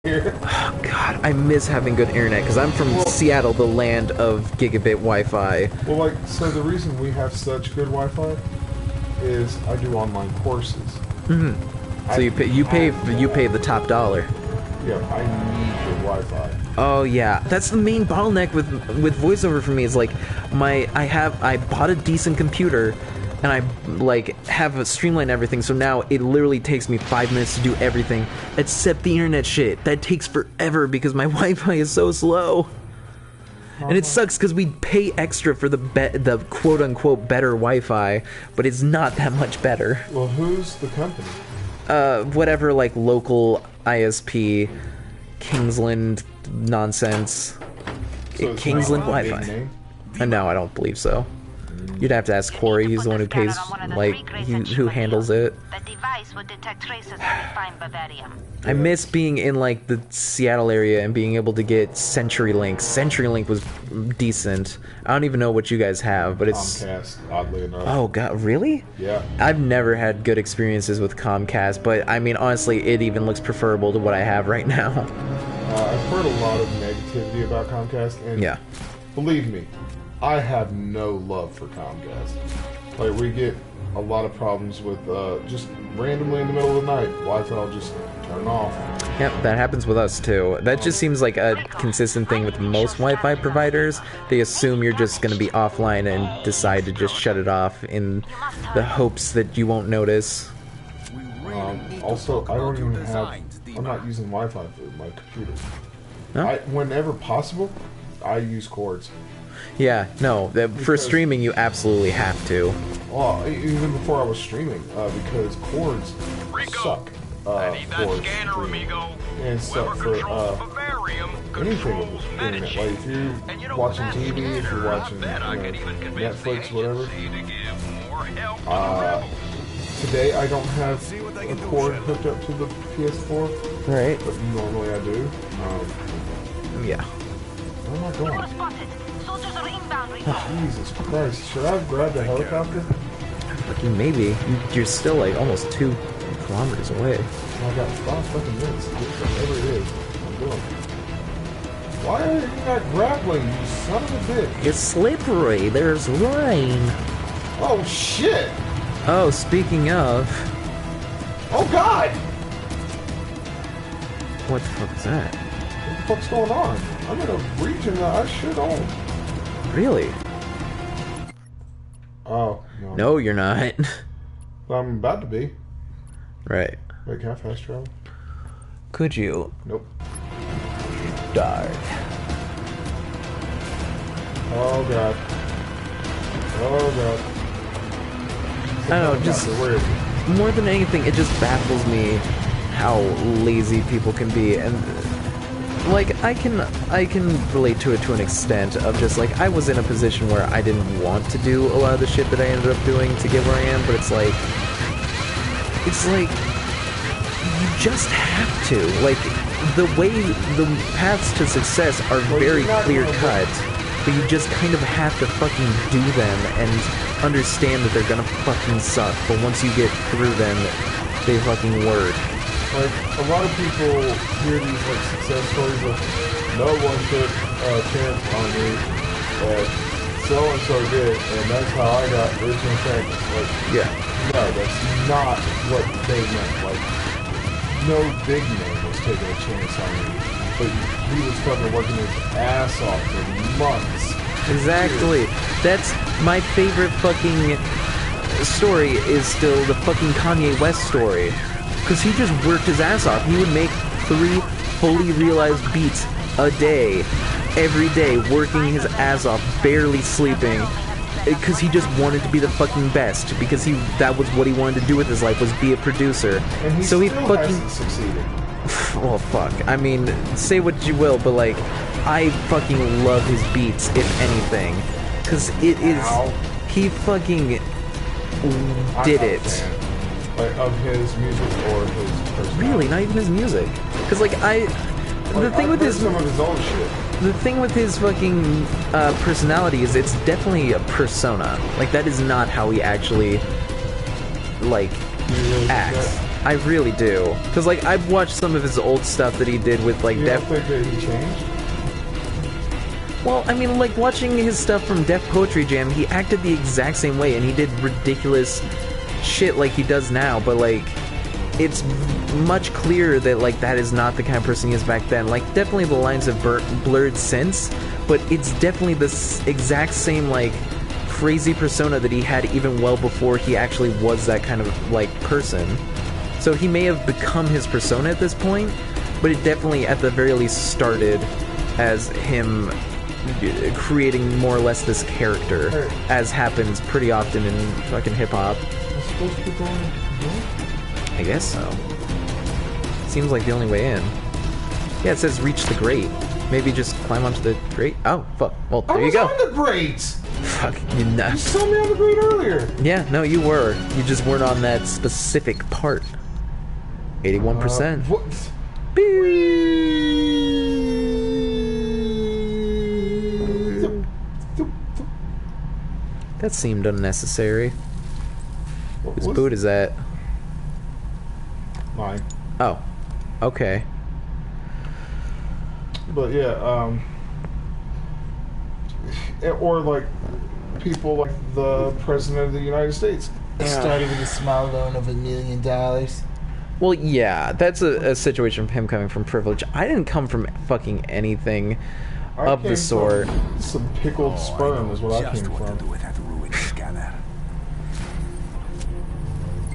here. Oh, God, I miss having good internet because I'm from Seattle, the land of gigabit Wi-Fi. Well, like, so the reason we have such good Wi-Fi is I do online courses. So you pay the top dollar. Yeah, I need good Wi-Fi. Oh yeah, that's the main bottleneck with voiceover for me. Is like I bought a decent computer, and I like have a streamlined everything. So now it literally takes me 5 minutes to do everything except the internet shit. That takes forever because my Wi-Fi is so slow. And it sucks because we pay extra for the quote-unquote better Wi-Fi, but it's not that much better. Well, who's the company? Whatever, like, local ISP, Kingsland nonsense. So it's Kingsland not a big Wi-Fi. name? No, I don't believe so. You'd have to ask Corey, he's the one who pays, like, who handles it. The device would detect traces of refined bavarium. I miss being in, like, the Seattle area and being able to get CenturyLink. CenturyLink was decent. I don't even know what you guys have, but it's... Comcast, oddly enough. Oh, God, really? Yeah. I've never had good experiences with Comcast, but, I mean, honestly, it even looks preferable to what I have right now. I've heard a lot of negativity about Comcast, and Yeah. believe me, I have no love for Comcast. Like, we get a lot of problems with just randomly in the middle of the night, Wi-Fi will just turn off. Yep, that happens with us too. That just seems like a consistent thing with most Wi-Fi providers. They assume you're just going to be offline and decide to just shut it off in the hopes that you won't notice. Also, I don't even have... I'm not using Wi-Fi for my computer. Huh? Whenever possible, I use cords. Yeah, no, for streaming you absolutely have to. Well, even before I was streaming, because cords suck. Cords and suck for anything with the internet. Like if you're watching TV, if you're watching Netflix, whatever. Today I don't have a cord hooked up to the PS4, Right. but normally I do. Yeah. Where am I going? Spotted. Soldiers are inbound. Jesus Christ! Should I have grabbed the helicopter? Maybe. You're still like almost 2 kilometers away. I got 5 fucking minutes to get whatever it is I'm doing. Why are you not grappling, you son of a bitch? It's slippery. There's line. Oh shit! Oh, speaking of... Oh god! What the fuck is that? What the fuck's going on? I'm in a region that I should own. Really? Oh, no. No, you're not. I'm about to be. Right. Wait, can I fast travel? Could you? Nope. Dark. Oh god. Oh god. I don't know, just Where is it? more than anything, it just baffles me how lazy people can be, and like I can relate to it to an extent of just like I was in a position where I didn't want to do a lot of the shit that I ended up doing to get where I am, but it's like you just have to. Like the paths to success are very clear cut, but you just kind of have to fucking do them and understand that they're gonna fucking suck, but once you get through them, they fucking work. Like, a lot of people hear these, like, success stories of, no one took a chance on me, and so-and-so did, and that's how I got rich and famous. Like, Yeah. no, that's not what they meant. Like, no big man was taking a chance on me, but he was fucking working his ass off for months. Exactly. That's my favorite fucking story is still the fucking Kanye West story. Because he just worked his ass off. He would make 3 fully realized beats a day. Every day, working his ass off, barely sleeping. Because he just wanted to be the fucking best. Because that was what he wanted to do with his life, was be a producer. And he so he still fucking hasn't succeeded. well, fuck. I mean, say what you will, but like, I fucking love his beats, if anything. Because it is... Ow. He fucking I'm did not a it. fan, like, of his music or his personality. Really, not even his music. Because like, the thing with his... some of his old shit. The thing with his fucking personality is it's definitely a persona. Like, that is not how he actually, like, You really think acts. that? I really do. Because, like, I've watched some of his old stuff that he did with, like, You don't think that he changed? Well, I mean, like, watching his stuff from Def Poetry Jam, he acted the exact same way, and he did ridiculous shit like he does now, but, like, it's much clearer that, like, that is not the kind of person he is back then. Like, definitely the lines have blurred since, but it's definitely the exact same, like, crazy persona that he had even well before he actually was that kind of, like, person. So he may have become his persona at this point, but it definitely, at the very least, started as him creating more or less this character, as happens pretty often in fucking hip-hop. I'm supposed to be going north? I guess so. Seems like the only way in. Yeah, it says reach the grate. Maybe just climb onto the grate? Oh, fuck. Well, there you go. I was on the grate! Fuck, you You nuts. saw me on the grate earlier! Yeah, no, you were. You just weren't on that specific part. 81%. What? That seemed unnecessary. Whose What boot is that? Mine. Oh. Okay. But yeah, or like people like the President of the United States. It started with a small loan of $1 million. Well, yeah, that's a situation of him coming from privilege. I didn't come from fucking anything of the sort. Some pickled sperm is what I came from.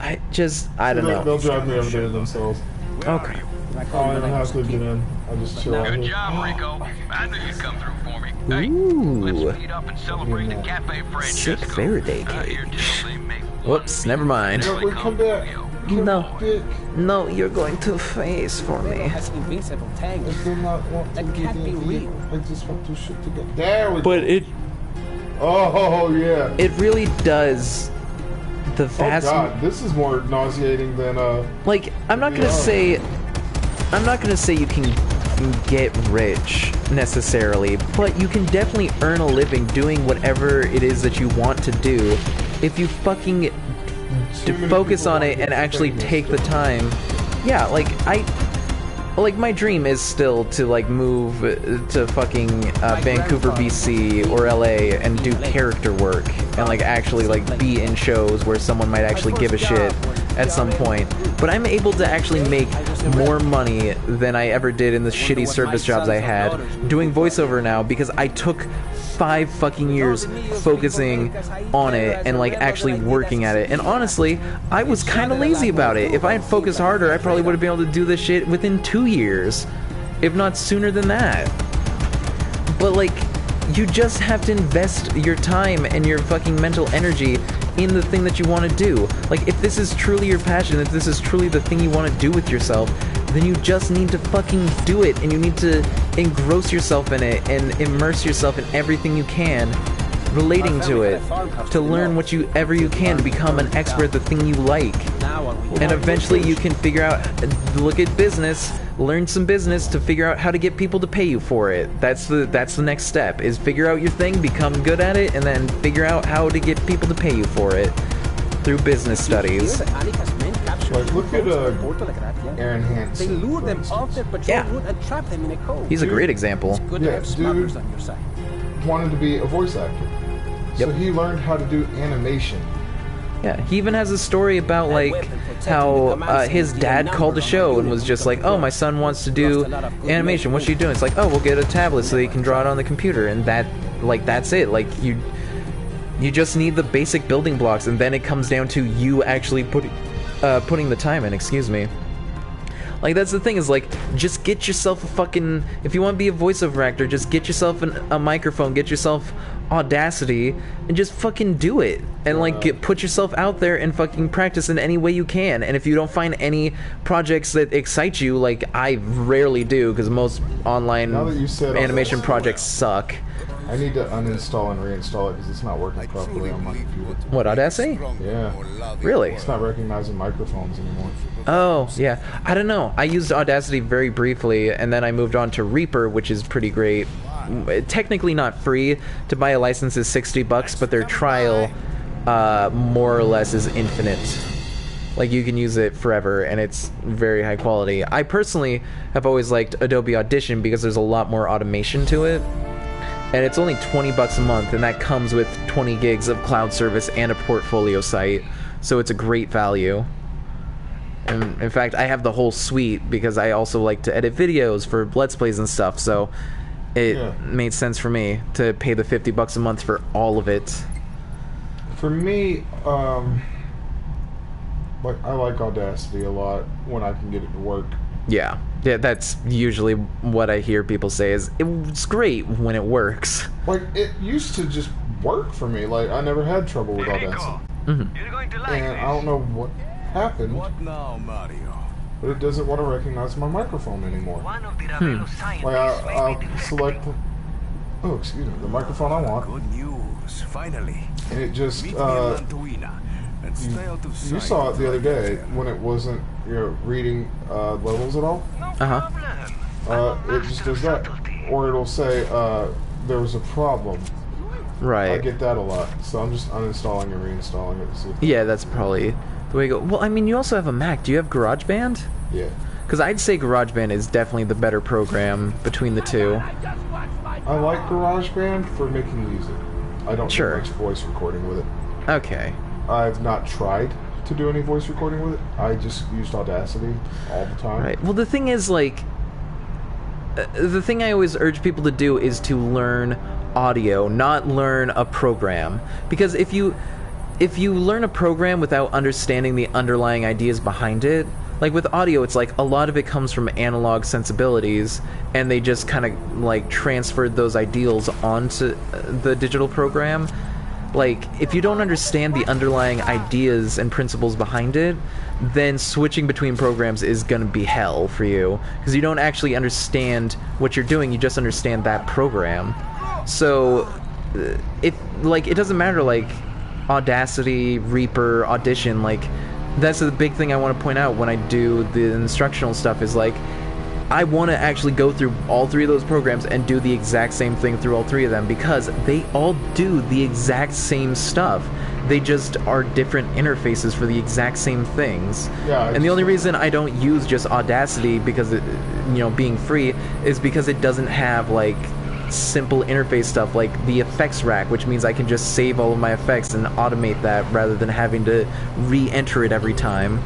I don't know. They'll drive me over there themselves. Okay. I don't even have to get in. I just chill out Good here. job, Rico. I knew you'd come through for me. Hey, Ooh. let's meet up and celebrate the Cafe Sick Francesco. Faraday I hear cage. tell they make Whoops, never mind. Yeah, we come back. No. Dick. No, you're going to face for me. Has invincible I tank. do not want to That be can't be the real. I just want to shoot together. There we go. But Oh yeah. it really does the Oh vast god, this is more nauseating than like I'm not gonna say you can get rich necessarily, but you can definitely earn a living doing whatever it is that you want to do if you fucking focus on it and actually take the time. Yeah, like my dream is still to like move to fucking Vancouver, BC or LA and do character work and like actually like be in shows where someone might actually give a shit at some point. But I'm able to actually make more money than I ever did in the shitty service jobs I had doing voiceover now because I took 5 fucking years focusing on it and like actually working at it. And honestly, I was kind of lazy about it. If I had focused harder, I probably would have been able to do this shit within 2 years, if not sooner than that. But like, you just have to invest your time and your fucking mental energy in the thing that you want to do. Like, if this is truly your passion, if this is truly the thing you want to do with yourself, then you just need to fucking do it, and you need to engross yourself in it and immerse yourself in everything you can relating to it, to learn whatever you can to become an expert at the thing you like. And eventually you can figure out, look at business, learn some business to figure out how to get people to pay you for it. That's the next step, is figure out your thing, become good at it, and then figure out how to get people to pay you for it through business studies. like look at Aaron Hansen. They lure for them instance. off their patrol Yeah. route and trap them in a cove. He's a great example. Good to Yeah, have smugglers dude. on your side. Wanted to be a voice actor. So Yep. he learned how to do animation. Yeah, he even has a story about like how his dad called the show and was just like, "Oh, my son wants to do animation. What's he doing?" It's like, "Oh, we'll get a tablet so he can draw it on the computer." And that's it. Like you just need the basic building blocks, and then it comes down to you actually putting the time in. Excuse me. Like, that's the thing, is like, just get yourself a fucking, if you want to be a voiceover actor, just get yourself a microphone, get yourself Audacity, and just fucking do it. And like, put yourself out there and fucking practice in any way you can. And if you don't find any projects that excite you, like I rarely do, because most online Now that you said animation Audacity, projects suck. I need to uninstall and reinstall it because it's not working properly on my computer. What, Audacity? Yeah. Really? It's not recognizing microphones anymore. Oh, yeah. I don't know. I used Audacity very briefly, and then I moved on to Reaper, which is pretty great. Technically not free. To buy a license is $60, but their trial more or less is infinite. Like, you can use it forever, and it's very high quality. I personally have always liked Adobe Audition because there's a lot more automation to it. And it's only $20 a month, and that comes with 20 gigs of cloud service and a portfolio site. So it's a great value. And in fact, I have the whole suite because I also like to edit videos for Let's Plays and stuff. So it made sense for me to pay the $50 a month for all of it. For me, like, I like Audacity a lot when I can get it to work. Yeah, that's usually what I hear people say is, it's great when it works. Like, it used to just work for me. Like, I never had trouble with Audacity. You're going to like And I don't know what happened, What now, Mario? but it doesn't want to recognize my microphone anymore. One of the Ravelo scientists Like, I'll made me select, oh, excuse me, the microphone I want, Good news, finally. and it just, Meet me in Lantuina and stay out of you sight. saw it the other day when it wasn't, reading levels at all. It just does that. Or it'll say, there was a problem. I Right. get that a lot, so I'm just uninstalling and reinstalling it to see. Yeah, that's probably the way to go. Well, I mean, you also have a Mac. Do you have GarageBand? Yeah. Because I'd say GarageBand is definitely the better program between the two. I like GarageBand for making music. I don't Sure. do much voice recording with it. Okay. I've not tried to do any voice recording with it. I just used Audacity all the time. Right. Well, the thing is, like, the thing I always urge people to do is to learn audio, not learn a program. Because if you learn a program without understanding the underlying ideas behind it, like with audio, it's like a lot of it comes from analog sensibilities, and they just kind of like transferred those ideals onto the digital program. Like, if you don't understand the underlying ideas and principles behind it, then switching between programs is gonna be hell for you, because you don't actually understand what you're doing, you just understand that program. So, it doesn't matter, like, Audacity, Reaper, Audition, like, that's the big thing I want to point out when I do the instructional stuff, is like, I want to actually go through all three of those programs and do the exact same thing through all three of them, because they all do the exact same stuff. They just are different interfaces for the exact same things. Yeah, and the only reason I don't use just Audacity, because it, being free, is because it doesn't have like simple interface stuff like the effects rack, which means I can just save all of my effects and automate that rather than having to re-enter it every time.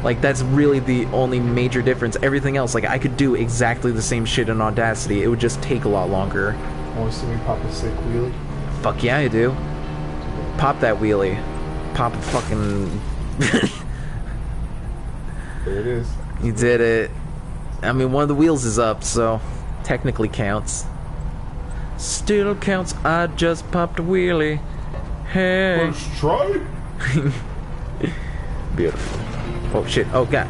Like, that's really the only major difference. Everything else, like, I could do exactly the same shit in Audacity. It would just take a lot longer. Want to see me pop a sick wheelie? Fuck yeah, I do. Pop that wheelie. Pop a fucking... There it is. You did it. I mean, one of the wheels is up, so technically counts. Still counts, I just popped a wheelie. Hey. Let's try. Beautiful. Oh shit, oh god.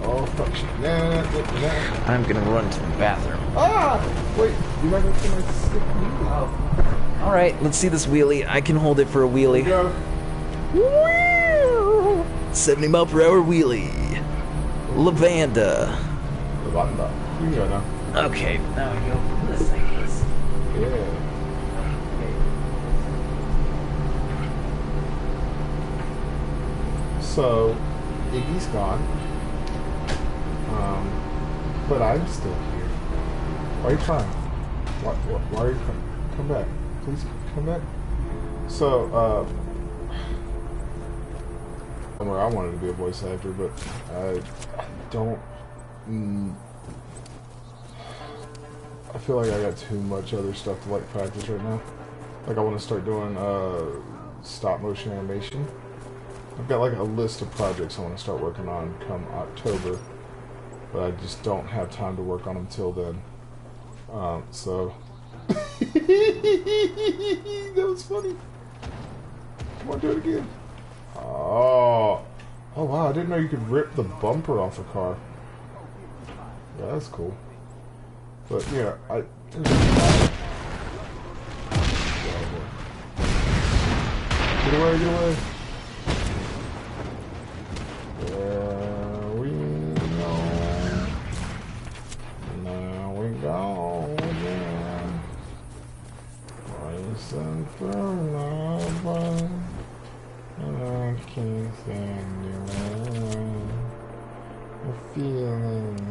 Oh fuck shit. Nah. I'm gonna run to the bathroom. Ah! Wait, you're not gonna see my sick wheelie? Alright, let's see this wheelie. I can hold it for a wheelie. Go. 70 mile per hour wheelie. Lavanda. Lavanda. You can go now. Okay, now we go. This thing is. Yeah. So, Iggy's gone. But I'm still here. Why are you trying? Why are you trying? Come back. Please come back. So, I wanted to be a voice actor, but I don't. I feel like I got too much other stuff to like practice right now. Like, I want to start doing stop motion animation. I've got like a list of projects I want to start working on come October, but I just don't have time to work on them till then. So that was funny. Come on, do it again. Oh wow! I didn't know you could rip the bumper off a car. Yeah, that's cool. But yeah, get away, get away. There we go. Now we go again. Racing through love, and I can't stand you feeling